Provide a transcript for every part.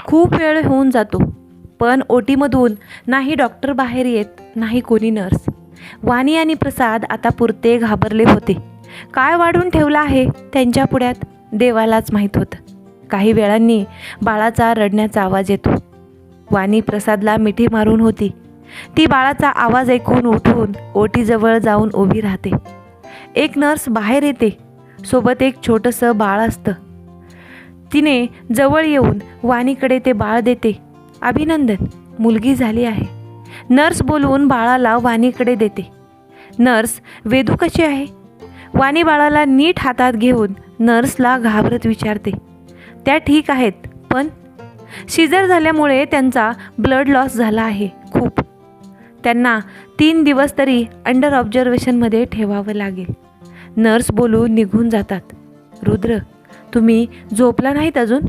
खूप वेळ होऊन जातो, पण ओटीमधून नाही डॉक्टर बाहेर येत, नाही कोणी नर्स. वाणी आणि प्रसाद आता पुरते घाबरले होते. काय वाढून ठेवलं आहे त्यांच्या पुढ्यात देवालाच माहीत होतं. काही वेळांनी बाळाचा रडण्याचा आवाज येतो. वाणी प्रसादला मिठी मारून होती. ती बाळाचा आवाज ऐकून उठून ओटीजवळ जाऊन उभी राहते. एक नर्स बाहेर येते. सोबत एक छोटंसं बाळ असतं. तिने जवळ येऊन वाणीकडे ते बाळ देते. अभिनंदन, मुलगी झाली आहे. नर्स बोलवून बाळाला वाणीकडे देते. नर्स, वेदू कशी आहे? वाणी बाळाला नीट हातात घेऊन नर्सला घाबरत विचारते. त्या ठीक आहेत, पण शिजर झाल्यामुळे त्यांचा ब्लड लॉस झाला आहे खूप. त्यांना 3 दिवस तरी अंडर ऑब्झर्वेशनमध्ये ठेवावं लागेल. नर्स बोलून निघून जातात. रुद्र, तुम्ही झोपला नाहीत अजून?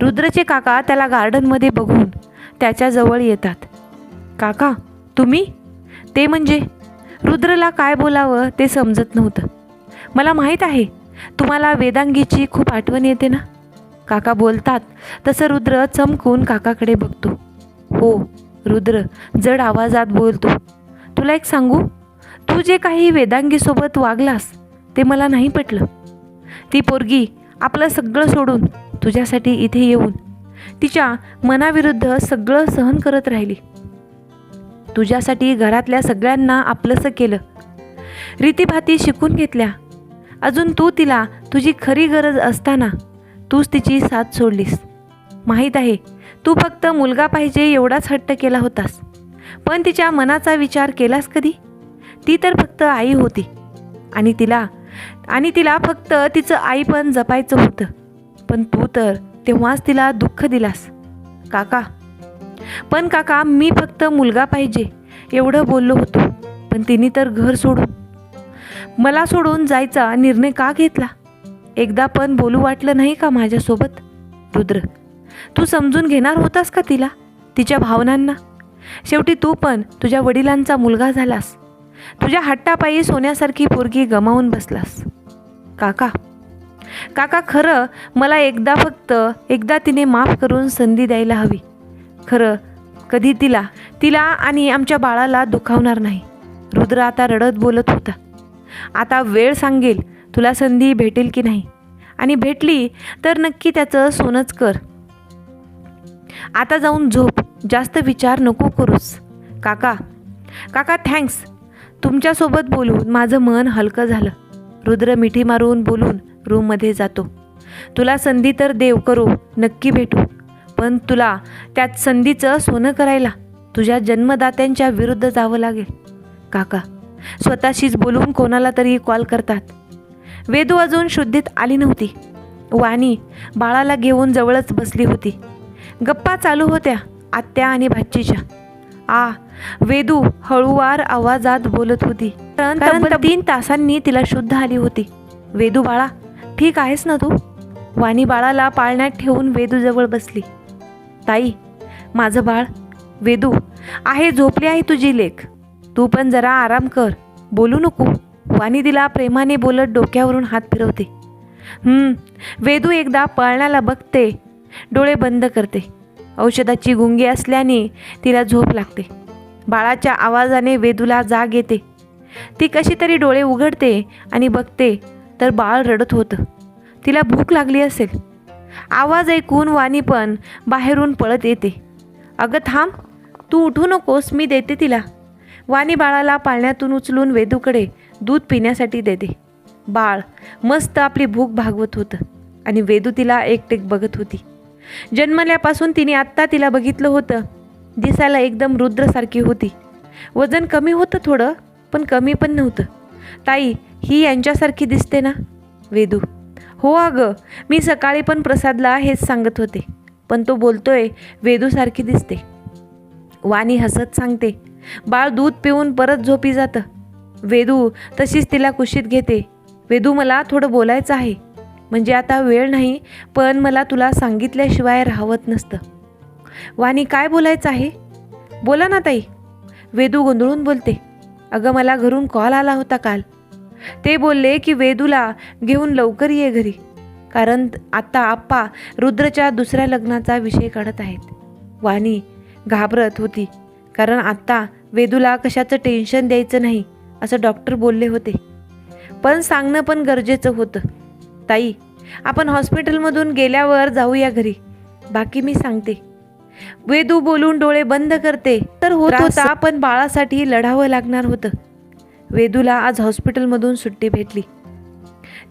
रुद्रचे काका त्याला गार्डनमध्ये बघून त्याच्याजवळ येतात. काका, तुम्ही? ते म्हणजे रुद्रला काय बोलावं ते समजत नव्हतं. मला माहीत आहे तुम्हाला वेदांगीची खूप आठवण येते ना, काका बोलतात. तसं रुद्र चमकून काकाकडे बघतो. हो, रुद्र जड आवाजात बोलतो. तुला एक सांगू, तू जे काही वेदांगीसोबत वागलास ते मला नाही पटलं. ती पोरगी आपलं सगळं सोडून तुझ्यासाठी इथे येऊन तिच्या मनाविरुद्ध सगळं सहन करत राहिली. तुझ्यासाठी घरातल्या सगळ्यांना आपलंसं केलं, रीतीभाती शिकून घेतल्या. अजून तू तिला तुझी खरी गरज असताना तूच तिची साथ सोडलीस. माहीत आहे तू फक्त मुलगा पाहिजे एवढाच हट्ट केला होतास, पण तिच्या मनाचा विचार केलास कधी? ती तर फक्त आई होती आणि तिला फक्त तिचं आई पण जपायचं होतं. पण तू तर तेव्हाच तिला दुःख दिलास. काका, मी फक्त मुलगा पाहिजे एवढं बोललो होतो, पण तिने तर घर सोडून मला सोडून जायचा निर्णय का घेतला? एकदा पण बोलू वाटलं नाही का माझ्यासोबत? रुद्र, तू समजून घेणार होतास का तिला, तिच्या भावनांना? शेवटी तू पण तुझ्या वडिलांचा मुलगा झालास. तुझ्या हट्टापायी सोन्यासारखी पोरगी गमावून बसलास. काका, खरं मला एकदा तिने माफ करून संधी द्यायला हवी. खरं कधी तिला आणि आमच्या बाळाला दुखावणार नाही. रुद्र आता रडत बोलत होता. आता वेळ सांगेल तुला संधी भेटेल की नाही, आणि भेटली तर नक्की त्याचं सोनंच कर. आता जाऊन झोप, जास्त विचार नको करूस. काका थँक्स, तुमच्यासोबत बोलून माझं मन हलकं झालं. रुद्र मिठी मारून बोलून रूममध्ये जातो. तुला संधी तर देव करो, नक्की भेटू, पण तुला त्यात संधीचं सोनं करायला तुझ्या जन्मदात्यांच्या विरुद्ध जावं लागेल. काका स्वतःशीच बोलून कोणाला तरी कॉल करतात. वेदू अजून शुद्धीत आली नव्हती. वाणी बाळाला घेऊन जवळच बसली होती. गप्पा चालू होत्या आत्या आणि भाचीच्या. वेदू हळूवार आवाजात बोलत होती, कारण 3 तासांनी तिला शुद्ध आली होती. वेदू बाळा, ठीक आहेस ना तू? वाणी बाळाला पाळण्यात ठेवून वेदूजवळ बसली. ताई, माझं बाळ वेदू आहे, झोपली आहे तुझी लेक. तू पण जरा आराम कर, बोलू नको. वाणी तिला प्रेमाने बोलत डोक्यावरून हात फिरवते. वेदू एकदा पाळण्याला बघते, डोळे बंद करते. औषधाची गुंगी असल्याने तिला झोप लागते. बाळाच्या आवाजाने वेदूला जाग येते. ती कशी तरी डोळे उघडते आणि बघते तर बाळ रडत होतं. तिला भूक लागली असेल. आवाज ऐकून वाणी पण बाहेरून पळत येते. अगं थांब, तू उठू नकोस, मी देते तिला. वाणी बाळाला पाळण्यातून उचलून वेदूकडे दूध पिण्यासाठी देते. बाळ मस्त आपली भूक भागवत होतं आणि वेदू तिला एकटेक बघत होती. जन्मल्यापासून तिने आत्ता तिला बघितलं होतं. दिसायला एकदम रुद्रसारखी होती. वजन कमी होतं थोडं, पण कमी पण नव्हतं. ताई, ही यांच्यासारखी दिसते ना? वेदू, हो अगं, मी सकाळी पण प्रसादला हेच सांगत होते, पण तो बोलतोय वेदूसारखी दिसते. वाणी हसत सांगते. बाळ दूध पिऊन परत झोपी जातं. वेदू तशीच तिला कुशीत घेते. वेदू, मला थोडं बोलायचं आहे. म्हणजे आता वेळ नाही, पण मला तुला सांगितल्याशिवाय राहवत नसतं. वाणी, काय बोलायचं आहे? बोला ना ताई. वेदू गोंधळून बोलते. अगं, मला घरून कॉल आला होता काल. ते बोलले की वेदूला घेऊन लवकर ये घरी. कारण आता आप्पा रुद्रच्या दुसऱ्या लग्नाचा विषय काढत आहेत. वाणी घाबरत होती, कारण आत्ता वेदूला कशाचं टेन्शन द्यायचं नाही असं डॉक्टर बोलले होते. पण सांगणं पण गरजेचं होतं. ताई, आपण हॉस्पिटलमधून गेल्यावर जाऊया घरी, बाकी मी सांगते. वेदू बोलून डोळे बंद करते. तर होत होता, पण बाळासाठी लढावं लागणार होतं. वेदूला आज हॉस्पिटलमधून सुट्टी भेटली.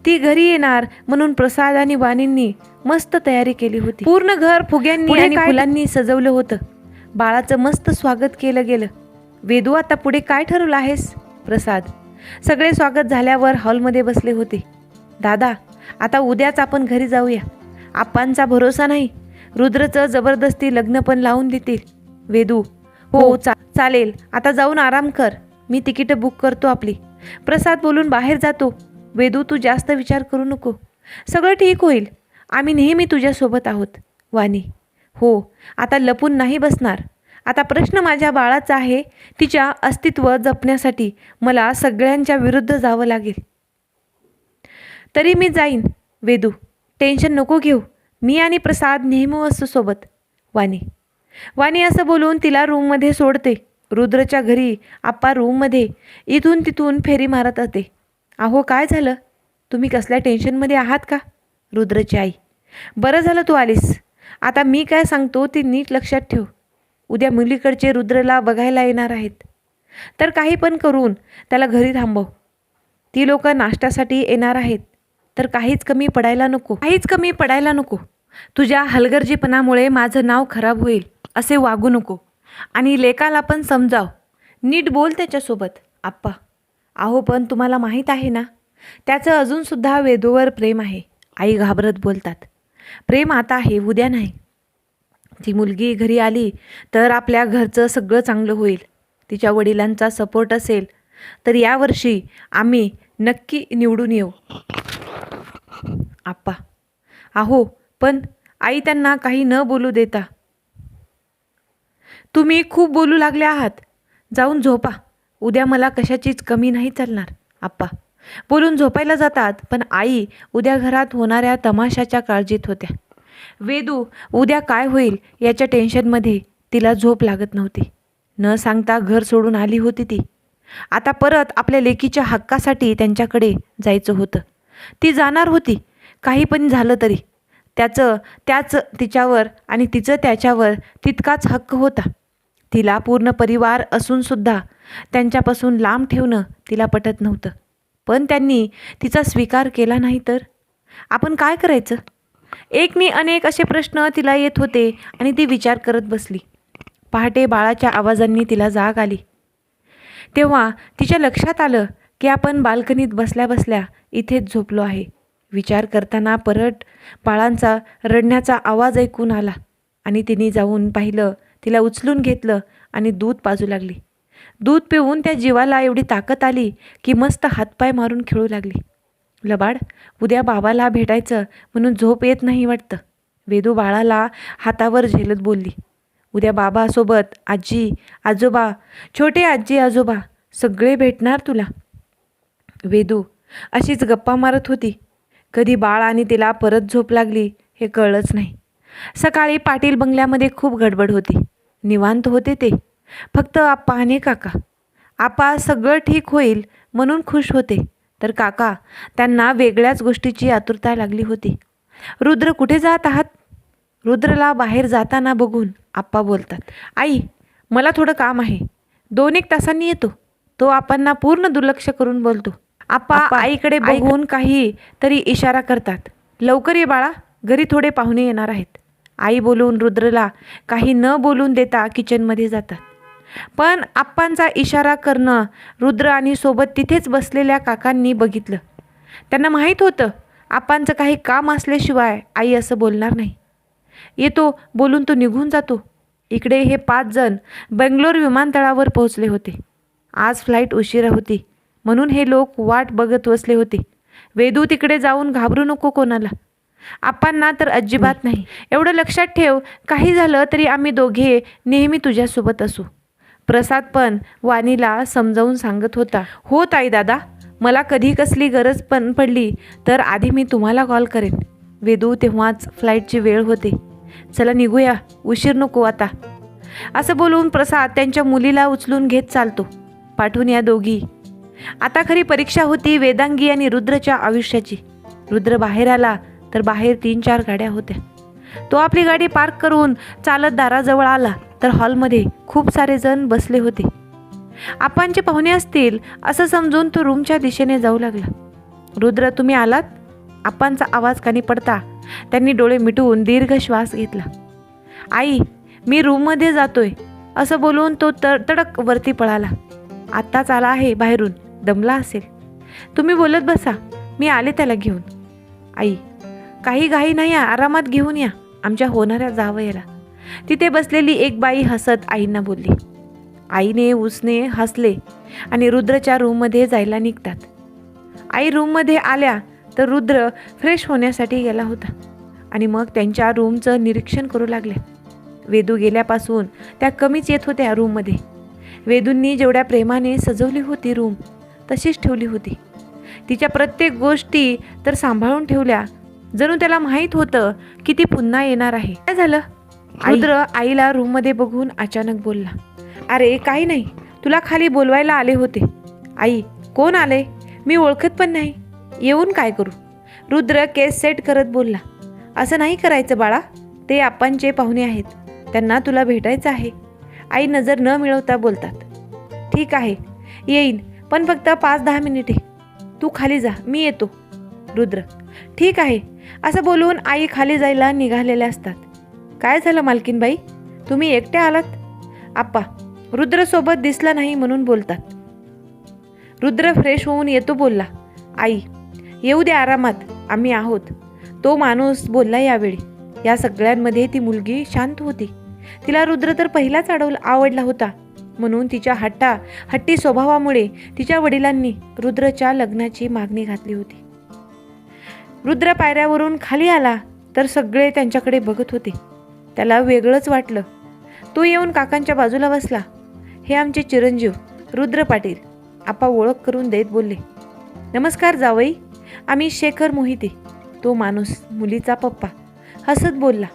ती घरी येणार म्हणून प्रसाद आणि वाणींनी मस्त तयारी केली होती. पूर्ण घर फुग्यांनी आणि फुलांनी सजवलं होतं. बाळाचं मस्त स्वागत केलं गेलं. वेदू, आता पुढे काय ठरवलं आहेस? प्रसाद. सगळे स्वागत झाल्यावर हॉलमध्ये बसले होते. दादा, आता उद्याच आपण घरी जाऊया. आप्पांचा भरोसा नाही, रुद्रचं जबरदस्ती लग्न पण लावून देतील. वेदू, हो चालेल, आता जाऊन आराम कर, मी तिकीट बुक करतो आपली. प्रसाद बोलून बाहेर जातो. वेदू, तू जास्त विचार करू नको, सगळं ठीक होईल, आम्ही नेहमी तुझ्यासोबत आहोत. वाणी, हो, आता लपून नाही बसणार. आता प्रश्न माझ्या बाळाचा आहे. तिच्या अस्तित्व जपण्यासाठी मला सगळ्यांच्या विरुद्ध जावं लागेल. तरी मी जाईन. वेदू, टेन्शन नको घेऊ, मी आणि प्रसाद नेहमी असू सोबत. वाणी असं बोलून तिला रूममध्ये सोडते. रुद्रच्या घरी आप्पा रूममध्ये इथून तिथून फेरी मारत असते. अहो, काय झालं? तुम्ही कसल्या टेन्शनमध्ये आहात का? रुद्रची आई, बरं झालं तू आलीस. आता मी काय सांगतो ते नीट लक्षात ठेव. उद्या मुलीकडचे रुद्रला बघायला येणार आहेत, तर काही पण करून त्याला घरी थांबव. ती लोक नाश्त्यासाठी येणार आहेत, तर काहीच कमी पडायला नको. तुझ्या हलगर्जीपणामुळे माझं नाव खराब होईल असे वागू नको. आणि लेकाला पण समजाव, नीट बोल त्याच्यासोबत. आप्पा, अहो, पण तुम्हाला माहीत आहे ना, त्याचं अजूनसुद्धा वेदूवर प्रेम आहे. आई घाबरत बोलतात. प्रेम आता आहे, उद्या नाही. ती मुलगी घरी आली तर आपल्या घरचं सगळं चांगलं होईल. तिच्या वडिलांचा सपोर्ट असेल तर यावर्षी आम्ही नक्की निवडून येऊ. आप्पा, अहो, पण आई त्यांना काही न बोलू देता. तुम्ही खूप बोलू लागले आहात, जाऊन झोपा. उद्या मला कशाचीच कमी नाही चालणार. आप्पा बोलून झोपायला जातात, पण आई उद्या घरात होणाऱ्या तमाशाच्या काळजीत होत्या. वेदू उद्या काय होईल याच्या टेन्शनमध्ये तिला झोप लागत नव्हती. न सांगता घर सोडून आली होती ती. आता परत आपल्या लेकीच्या हक्कासाठी त्यांच्याकडे जायचं होतं. ती जाणार होती, काही पण झालं तरी. त्याच तिच्यावर आणि तिचं त्याच्यावर तितकाच हक्क होता. तिला पूर्ण परिवार असूनसुद्धा त्यांच्यापासून लांब ठेवणं तिला पटत नव्हतं. पण त्यांनी तिचा स्वीकार केला नाही तर आपण काय करायचं? एकनी अनेक असे प्रश्न तिला येत होते आणि ती विचार करत बसली. पहाटे बाळाच्या आवाजांनी तिला जाग आली. तेव्हा तिच्या लक्षात आलं की आपण बाल्कनीत बसल्या बसल्या इथेच झोपलो आहे. विचार करताना परत बाळांचा रडण्याचा आवाज ऐकून आला आणि तिने जाऊन पाहिलं. तिला उचलून घेतलं आणि दूध पाजू लागली. दूध पिऊन त्या जीवाला एवढी ताकद आली की मस्त हातपाय मारून खेळू लागली. लबाड, उद्या बाबाला भेटायचं म्हणून झोप येत नाही वाटतं. वेदू बाळाला हातावर झेलत बोलली. उद्या बाबासोबत आजी आजोबा, छोटे आजी आजोबा सगळे भेटणार तुला. वेदू अशीच गप्पा मारत होती. कधी बाळ आणि तिला परत झोप लागली हे कळलंच नाही. सकाळी पाटील बंगल्यामध्ये खूप गडबड होती. निवांत होते ते. फक्त आप्पा आणि काका. आप्पा सगळं ठीक होईल म्हणून खुश होते, तर काका त्यांना वेगळ्याच गोष्टीची आतुरता लागली होती. रुद्र कुठे जात आहात? रुद्रला बाहेर जाताना बघून आप्पा बोलतात. आई, मला थोडं काम आहे, 2-1 तासांनी येतो. तो आप्पांना पूर्ण दुर्लक्ष करून बोलतो. आप्पा आईकडे बघून काही तरी इशारा करतात. लवकर ये बाळा, घरी थोडे पाहुणे येणार आहेत. आई बोलून रुद्रला काही न बोलून देता किचनमध्ये जातात. पण आप्पांचा इशारा करणं रुद्र आणि सोबत तिथेच बसलेल्या काकांनी बघितलं. त्यांना माहीत होतं आप्पांचं काही काम असल्याशिवाय आई असं बोलणार नाही. येतो बोलून तो निघून जातो. इकडे हे 5 जण बेंगलोर विमानतळावर पोहोचले होते. आज फ्लाईट उशिरा होती म्हणून हे लोक वाट बघत बसले होते. वेदू, तिकडे जाऊन घाबरू नको कोणाला. आप्पांना तर अजिबात नाही. एवढं लक्षात ठेव, काही झालं तरी आम्ही दोघे नेहमी तुझ्यासोबत असू. प्रसाद पण वाणीला समजावून सांगत होता. हो ताई दादा, मला कधी कसली गरज पण पडली तर आधी मी तुम्हाला कॉल करेन. वेदू तेव्हाच फ्लाईटची वेळ होते. चला निघूया, उशीर नको आता. असं बोलून प्रसाद त्यांच्या मुलीला उचलून घेत चालतो. पाठवून या दोघी. आता खरी परीक्षा होती वेदांगी आणि रुद्रच्या आयुष्याची. रुद्र बाहेर आला तर बाहेर 3-4 गाड्या होत्या. तो आपली गाडी पार्क करून चालत दाराजवळ आला तर हॉलमध्ये खूप सारे जण बसले होते. आपांचे पाहुणे असतील असं समजून तो रूमच्या दिशेने जाऊ लागला. रुद्र, तुम्ही आलात? आपांचा आवाज कानी पडता त्यांनी डोळे मिटवून दीर्घ श्वास घेतला. आई, मी रूममध्ये जातोय असं बोलून तो तडक वरती पळाला. आत्ताच आला आहे बाहेरून, दमला असेल. तुम्ही बोलत बसा, मी आले त्याला घेऊन. आई, काही घाई नाही, आरामात घेऊन या आमच्या होणाऱ्या जावयाला. तिथे बसलेली एक बाई हसत आईंना बोलली. आईने उसने हसले आणि रुद्रच्या रूममध्ये जायला निघतात. आई रूममध्ये आल्या तर रुद्र फ्रेश होण्यासाठी गेला होता आणि मग त्यांच्या रूमचं निरीक्षण करू लागले. वेदू गेल्यापासून त्या कमीच येत होत्या रूममध्ये. वेदूंनी जेवढ्या प्रेमाने सजवली होती रूम तशीच ठेवली होती. तिच्या प्रत्येक गोष्टी तर सांभाळून ठेवल्या, जणू त्याला माहीत होतं की ती पुन्हा येणार आहे. काय झालं? रुद्र आईला रूममध्ये बघून अचानक बोलला. अरे काही नाही, तुला खाली बोलवायला आले होते. आई, कोण आले? मी ओळखत पण नाही, येऊन काय करू? रुद्र केस सेट करत बोलला. असं नाही करायचं बाळा, ते आपांचे पाहुणे आहेत, त्यांना तुला भेटायचं आहे. आई नजर न मिळवता बोलतात. ठीक आहे, येईन, पण फक्त 5-10 मिनिटे. तू खाली जा, मी येतो. रुद्र, ठीक आहे असं बोलून आई खाली जायला निघालेल्या असतात. काय झालं मालकीनबाई, तुम्ही एकट्या आलात? आप्पा, रुद्रसोबत दिसला नाही म्हणून बोलतात. रुद्र फ्रेश होऊन येतो बोलला. आई, येऊ दे आरामात, आम्ही आहोत. तो माणूस बोलला. यावेळी या सगळ्यांमध्ये ती मुलगी शांत होती. तिला रुद्र तर पहिलाच आवडला होता, म्हणून तिच्या हट्टी स्वभावामुळे तिच्या वडिलांनी रुद्रच्या लग्नाची मागणी घातली होती. रुद्र पायऱ्यावरून खाली आला तर सगळे त्यांच्याकडे बघत होते. त्याला वेगळंच वाटलं. तो येऊन काकांच्या बाजूला बसला. हे आमचे चिरंजीव रुद्र पाटील, आपा ओळख करून देत बोलले. नमस्कार जावई, आम्ही शेखर मोहिते. तो माणूस, मुलीचा पप्पा, हसत बोलला.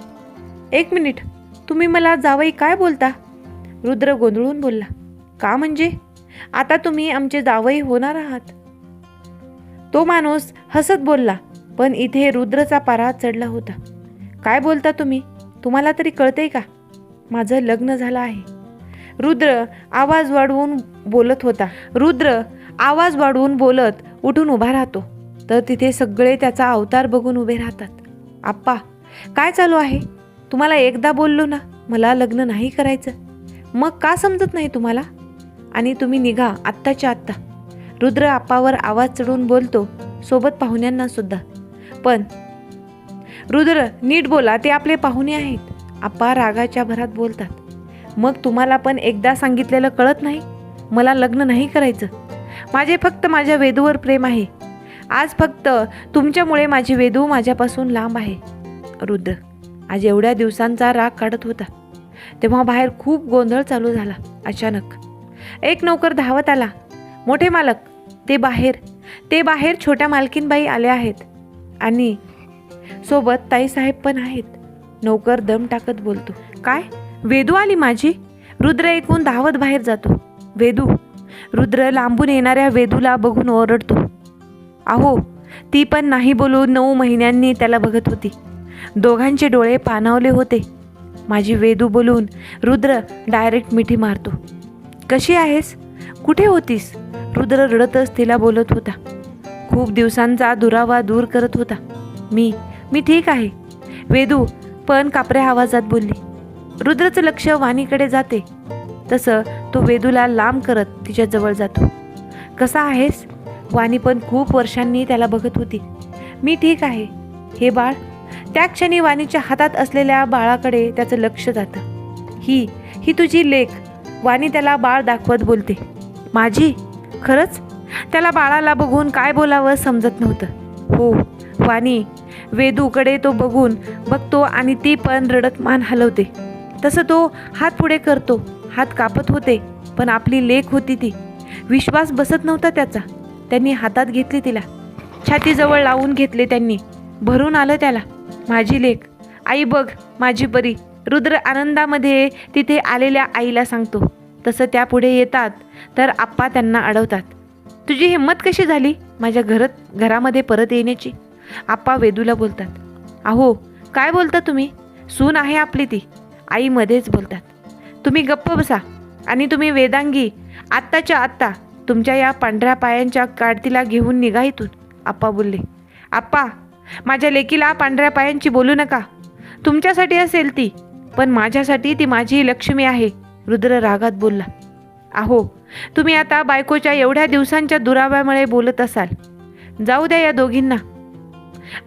1 मिनिट, तुम्ही मला जावई काय बोलता? रुद्र गोंधळून बोलला. का म्हणजे? आता तुम्ही आमचे जावई होणार आहात. तो माणूस हसत बोलला, पण इथे रुद्रचा पारा चढला होता. काय बोलता तुम्ही? तुम्हाला तरी कळतंय का? माझं लग्न झालं आहे. रुद्र आवाज वाढवून बोलत उठून उभा राहतो तर तिथे सगळे त्याचा अवतार बघून उभे राहतात. आप्पा, काय चालू आहे? तुम्हाला एकदा बोललो ना मला लग्न नाही करायचं, मग का समजत नाही तुम्हाला? आणि तुम्ही निघा आत्ताच्या आत्ता. रुद्र आप्पावर आवाज चढवून बोलतो, सोबत पाहुण्यांना सुद्धा. पण रुद्र, नीट बोला, ते आपले पाहुणे आहेत. आप्पा रागाच्या भरात बोलतात. मग तुम्हाला पण एकदा सांगितलेलं कळत नाही? मला लग्न नाही करायचं. माझे फक्त माझ्या वेदूवर प्रेम आहे. आज फक्त तुमच्यामुळे माझी वेदू माझ्यापासून लांब आहे. रुद्र आज एवढ्या दिवसांचा राग काढत होता तेव्हा बाहेर खूप गोंधळ चालू झाला. अचानक एक नौकर धावत आला. मोठे मालक, ते बाहेर छोट्या मालकीनबाई आल्या आहेत आणि सोबत ताईसाहेब पण आहेत. नौकर दम टाकत बोलतो. काय? वेदू आली माझी? रुद्र ऐकून धावत बाहेर जातो. वेदू? रुद्र लांबून येणाऱ्या वेदूला बघून ओरडतो. अहो, ती पण नाही बोलून 9 महिन्यांनी त्याला बघत होती. दोघांचे डोळे पाणावले होते. माझी वेदू बोलून रुद्र डायरेक्ट मिठी मारतो. कशी आहेस? कुठे होतीस? रुद्र रडतच तिला बोलत होता. खूप दिवसांचा दुरावा दूर करत होता. मी ठीक आहे, वेदू पण कापऱ्या आवाजात बोलली. रुद्रचं लक्ष वाणीकडे जाते तसं तो वेदूला लांब करत तिच्या जवळ जातो. कसा आहेस? वाणी पण खूप वर्षांनी त्याला बघत होती. मी ठीक आहे. हे बाळ? त्या क्षणी वाणीच्या हातात असलेल्या बाळाकडे त्याचं लक्ष जातं. ही तुझी लेक. वाणी त्याला बाळ दाखवत बोलते. माझी? खरंच? त्याला बाळाला बघून काय बोलावं समजत नव्हतं. हो वाणी. वेदूकडे तो बघतो आणि ती पण रडत मान हलवते. तसं तो हात पुढे करतो. हात कापत होते पण आपली लेक होती ती. विश्वास बसत नव्हता त्याचा. त्यांनी हातात घेतली तिला. छातीजवळ लावून घेतले त्यांनी. भरून आलं त्याला. माझी लेक, आई बघ माझी परी. रुद्र आनंदामध्ये तिथे आलेल्या आईला सांगतो. तसं त्या पुढे येतात तर आप्पा त्यांना अडवतात. तुझी हिंमत कशी झाली माझ्या घरामध्ये परत येण्याची? आप्पा वेदूला बोलतात. अहो काय बोलता तुम्ही, सून आहे आपली ती. आई मध्येच बोलतात. तुम्ही गप्प बसा आणि तुम्ही वेदांगी आत्ताच्या आत्ता तुमच्या या पांढऱ्या पायांच्या काढतीला घेऊन निघा इथून. आप्पा बोलले. आप्पा माझ्या लेकीला पांढऱ्या पायांची बोलू नका. तुमच्यासाठी असेल ती, पण माझ्यासाठी ती माझी लक्ष्मी आहे. रुद्र रागात बोलला. अहो तुम्ही आता बायकोच्या एवढ्या दिवसांच्या दुराव्यामुळे बोलत असाल. जाऊ द्या या दोघींना.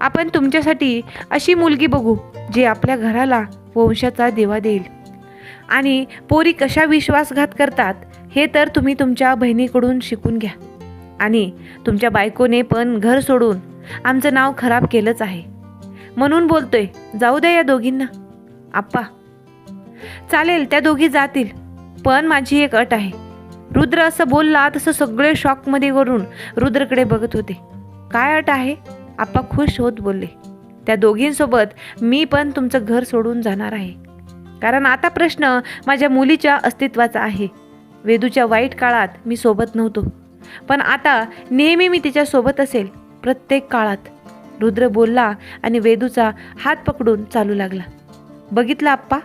आपण तुमच्यासाठी अशी मुलगी बघू जी आपल्या घराला वंशाचा दिवा देईल. आणि पोरी कशा विश्वासघात करतात हे तर तुम्ही तुमच्या बहिणीकडून शिकून घ्या. आणि तुमच्या बायकोने पण घर सोडून आमचं नाव खराब केलंच आहे, म्हणून बोलतोय. जाऊ द्या या दोघींना. आप्पा चालेल, त्या दोघी जातील, पण माझी एक अट आहे. रुद्र असं बोलला तसं सगळे शॉकमध्ये वरून रुद्रकडे बघत होते. काय अट आहे? आप्पा खुश होत बोलले. त्या दोघींसोबत मी पण तुमचं घर सोडून जाणार आहे. कारण आता प्रश्न माझ्या मुलीच्या अस्तित्वाचा आहे. वेदूच्या वाईट काळात मी सोबत नव्हतो, पण आता नेहमी मी तिच्यासोबत असेल, प्रत्येक काळात. रुद्र बोलला आणि वेदूचा हात पकडून चालू लागला. बघितलं आप्पा,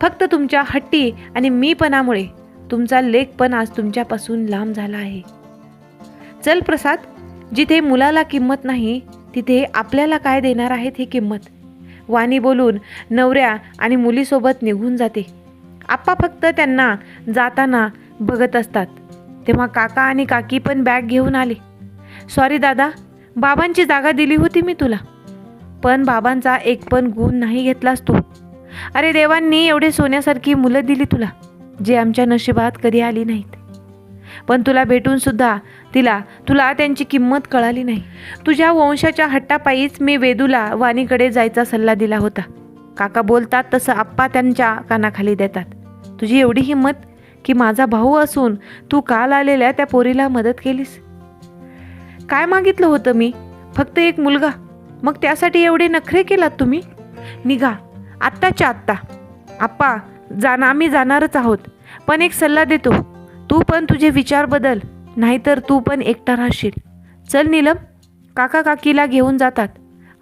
फक्त तुमच्या हट्टी आणि मीपणामुळे तुमचा लेक पण आज तुमच्यापासून लांब झाला आहे. चल प्रसाद, जिथे मुलाला किंमत नाही तिथे आपल्याला काय देणार आहेत ही किंमत. वाणी बोलून नवऱ्या आणि मुलीसोबत निघून जाते. आप्पा फक्त त्यांना जाताना बघत असतात. तेव्हा काका आणि काकी पण बॅग घेऊन आले. सॉरी दादा, बाबांची जागा दिली होती मी तुला, पण बाबांचा एक पण गुण नाही घेतलास तू. अरे देवांनी एवढे सोन्यासारखी मुलं दिली तुला, जे आमच्या नशिबात कधी आली नाहीत. पण तुला भेटून सुद्धा तुला त्यांची किंमत कळाली नाही. तुझ्या वंशाच्या हट्टापायीच मी वेदूला वाणीकडे जायचा सल्ला दिला होता. काका बोलतात तसं आप्पा त्यांच्या कानाखाली देतात. तुझी एवढी हिंमत की माझा भाऊ असून तू काल आलेल्या त्या पोरीला मदत केलीस. काय मागितलं होतं मी? फक्त एक मुलगा, मग त्यासाठी एवढे नखरे केलात तुम्ही? निघा आत्ताच्या आत्ता. आप्पा आम्ही जाणारच आहोत, पण एक सल्ला देतो, तू पण तुझे विचार बदल, नाहीतर तू पण एकटा राहशील. चल नीलम. काका काकीला घेऊन जातात.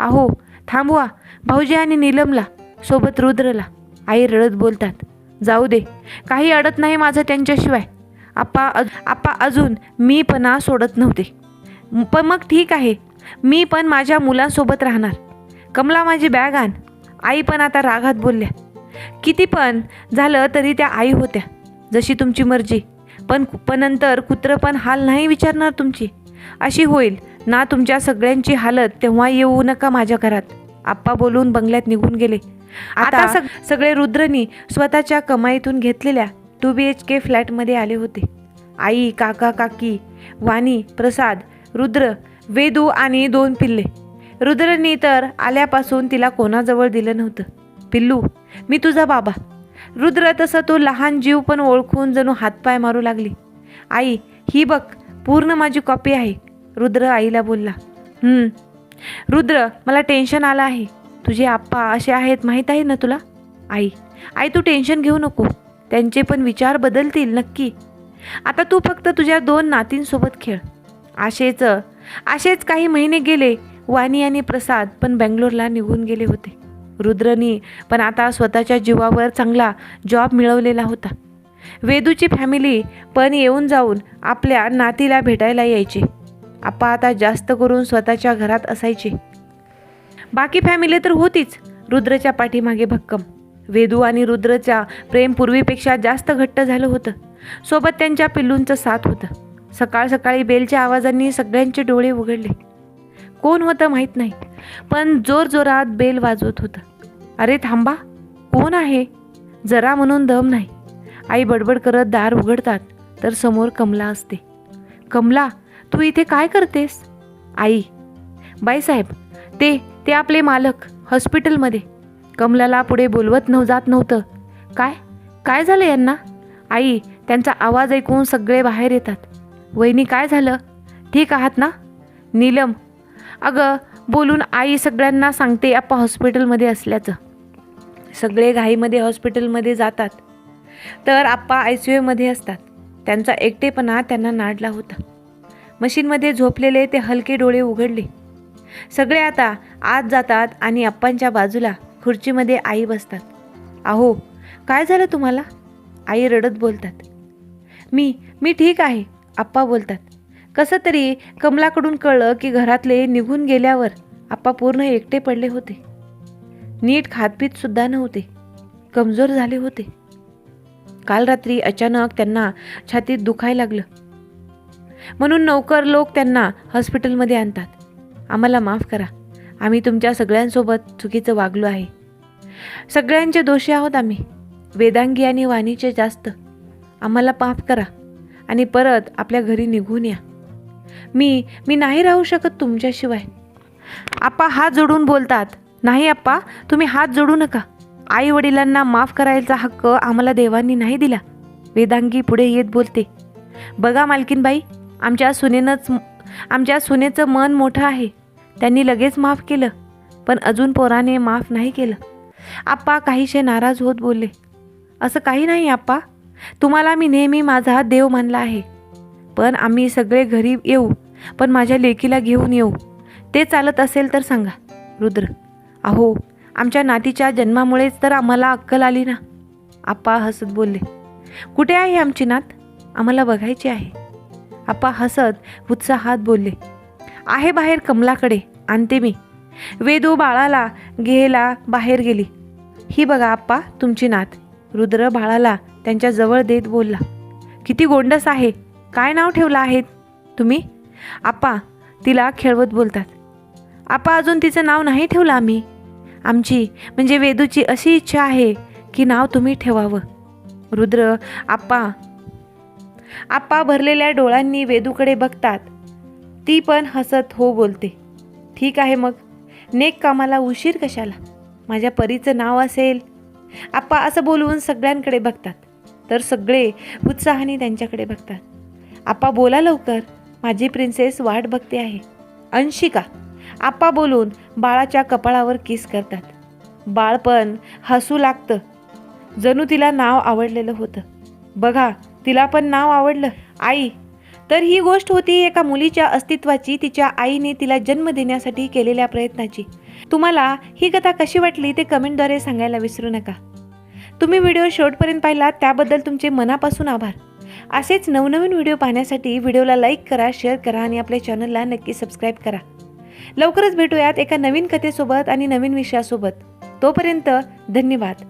अहो थांबवा भाऊजी आणि नीलमला, सोबत रुद्रला. आई रडत बोलतात. जाऊ दे, काही अडत नाही माझं त्यांच्याशिवाय. आप्पा अजून मी पणा सोडत नव्हते, पण मग ठीक आहे, मी पण माझ्या मुलांसोबत राहणार. कमला माझी बॅग आण. आई पण आता रागात बोलल्या. किती पण झालं तरी त्या आई होत्या. जशी तुमची मर्जी, पण नंतर कुत्रं पण हाल नाही विचारणार तुमची. अशी होईल ना तुमच्या सगळ्यांची हालत, तेव्हा येऊ नका माझ्या घरात. आप्पा बोलून बंगल्यात निघून गेले. आता सगळे रुद्रनी स्वतःच्या कमाईतून घेतलेल्या 2 BHK फ्लॅटमध्ये आले होते. आई, काका, काकी, वाणी, प्रसाद, रुद्र, वेदू आणि 2 पिल्ले. रुद्रनी तर आल्यापासून तिला कोणाजवळ दिलं नव्हतं. पिल्लू, मी तुझा बाबा. रुद्र तसं तो लहान जीव पण ओळखून जणू हातपाय मारू लागली. आई ही बघ, पूर्ण माझी कॉपी आहे. रुद्र आईला बोलला. रुद्र, मला टेन्शन आलं आहे. तुझे आप्पा असे आहेत माहीत आहे ना तुला? आई तू टेन्शन घेऊ नको, त्यांचे पण विचार बदलतील नक्की. आता तू फक्त तुझ्या 2 नातींसोबत खेळ. असेच काही महिने गेले. वाणी आणि प्रसाद पण बेंगलोरला निघून गेले होते. रुद्रनी पण आता स्वतःच्या जीवावर चांगला जॉब मिळवलेला होता. वेदूची फॅमिली पण येऊन जाऊन आपल्या नातीला भेटायला यायची. आप्पा आता जास्त करून स्वतःच्या घरात असायचे. बाकी फॅमिली तर होतीच रुद्रच्या पाठीमागे भक्कम. वेदू आणि रुद्रच्या प्रेम पूर्वीपेक्षा जास्त घट्ट झालं होतं. सोबत त्यांच्या पिल्लूंचं साथ होतं. सकाळ सकाळी बेलच्या आवाजांनी सगळ्यांचे डोळे उघडले. कोण होतं माहीत नाही, पण जोरजोरात बेल वाजवत होतं. अरे थांबा, कोण आहे? जरा म्हणून दम नाही. आई बडबड करत दार उघडतात तर समोर कमला असते. कमला, तू इथे काय करतेस? आई, बाईसाहेब, ते आपले मालक हॉस्पिटलमध्ये. कमलाला पुढे बोलवत जात नव्हतं. काय झालं यांना? आई, त्यांचा आवाज ऐकून सगळे बाहेर येतात. वहिनी काय झालं? ठीक आहात ना? नीलम, अगं बोलून आई सगळ्यांना सांगते आप्पा हॉस्पिटलमध्ये असल्याचं. सगळे घाईमध्ये हॉस्पिटलमध्ये जातात. तर आप्पा ICUमध्ये असतात. त्यांचा एकटेपणा त्यांना नाडला होता. मशीनमध्ये झोपलेले ते हलके डोळे उघडले. सगळे आता आत जातात आणि आप्पांच्या बाजूला खुर्चीमध्ये आई बसतात. अहो, काय झालं तुम्हाला? आई रडत बोलतात. मी ठीक आहे, आप्पा बोलतात. कसं तरी कमलाकडून कळलं की घरातले निघून गेल्यावर आप्पा पूर्ण एकटे पडले होते. नीट खातपीत सुद्धा नव्हते. कमजोर झाले होते. काल रात्री अचानक त्यांना छातीत दुखायला लागलं. म्हणून नौकर लोक त्यांना हॉस्पिटलमध्ये आणतात. आम्हाला माफ करा. आम्ही तुमच्या सगळ्यांसोबत चुकीचं वागलो आहे. सगळ्यांचे दोषी आहोत आम्ही, वेदांगी आणि वाणीचे जास्त. आम्हाला माफ करा आणि परत आपल्या घरी निघून या. मी नाही राहू शकत तुमच्याशिवाय. आप्पा हात जोडून बोलतात. नाही आप्पा, तुम्ही हात जोडू नका. आई वडिलांना माफ करायचा हक्क आम्हाला देवांनी नाही दिला. वेदांगी पुढे येत बोलते. बघा मालकीनबाई, आमच्या सुनेचं मन मोठं आहे. त्यांनी लगेच माफ केलं, पण अजून पोराने माफ नाही केलं. आप्पा काहीशे नाराज होत बोलले. असं काही नाही आप्पा, तुम्हाला मी नेहमी माझा देव मानला आहे. पण आम्ही सगळे घरी येऊ, पण माझ्या लेकीला घेऊन येऊ. ते चालत असेल तर सांगा. रुद्र, अहो, आमच्या नातीच्या जन्मामुळेच तर आम्हाला अक्कल आली ना. आप्पा हसत बोलले. कुठे आहे आमची नात? आम्हाला बघायची आहे. आप्पा हसत उत्साहात बोलले. आहे बाहेर कमलाकडे, आणते मी. वेदू बाळाला घ्यायला बाहेर गेली. ही बघा आप्पा तुमची नात. रुद्र बाळाला त्यांच्या जवळ देत बोलला. किती गोंडस आहे. काय नाव ठेवलं आहे तुम्ही? आप्पा तिला खेळवत बोलतात. आप्पा अजून तिचं नाव नाही ठेवलं आम्ही. आमची म्हणजे वेदूची अशी इच्छा आहे की नाव तुम्ही ठेवावं. रुद्र आप्पा भरलेल्या डोळ्यांनी वेदूकडे बघतात. ती पण हसत हो बोलते. ठीक आहे मग, नेक कामाला उशीर कशाला. माझ्या परीचं नाव असेल. आप्पा असं बोलून सगळ्यांकडे बघतात. तर सगळे उत्साहाने त्यांच्याकडे बघतात. आप्पा बोला लवकर, माझी प्रिन्सेस वाट बघते आहे. अंशिका, आप्पा बोलून बाळाच्या कपाळावर किस करतात. बाळ पण हसू लागतं. जणू तिला नाव आवडलेलं होतं. बघा, तिला पण नाव आवडलं. आई, तर ही गोष्ट होती एका मुलीच्या अस्तित्वाची, तिच्या आईने तिला जन्म देण्यासाठी केलेल्या प्रयत्नाची. तुम्हाला ही कथा कशी वाटली ते कमेंटद्वारे सांगायला विसरू नका. तुम्ही व्हिडिओ शेवटपर्यंत पाहिलात त्याबद्दल तुमचे मनापासून आभार. असेच नवनवीन व्हिडिओ पाहण्यासाठी व्हिडिओला लाईक करा, शेअर करा आणि आपल्या चॅनलला नक्की सबस्क्राईब करा. लवकरच भेटूयात एका नवीन कथेसोबत आणि नवीन विषयासोबत. तोपर्यंत धन्यवाद.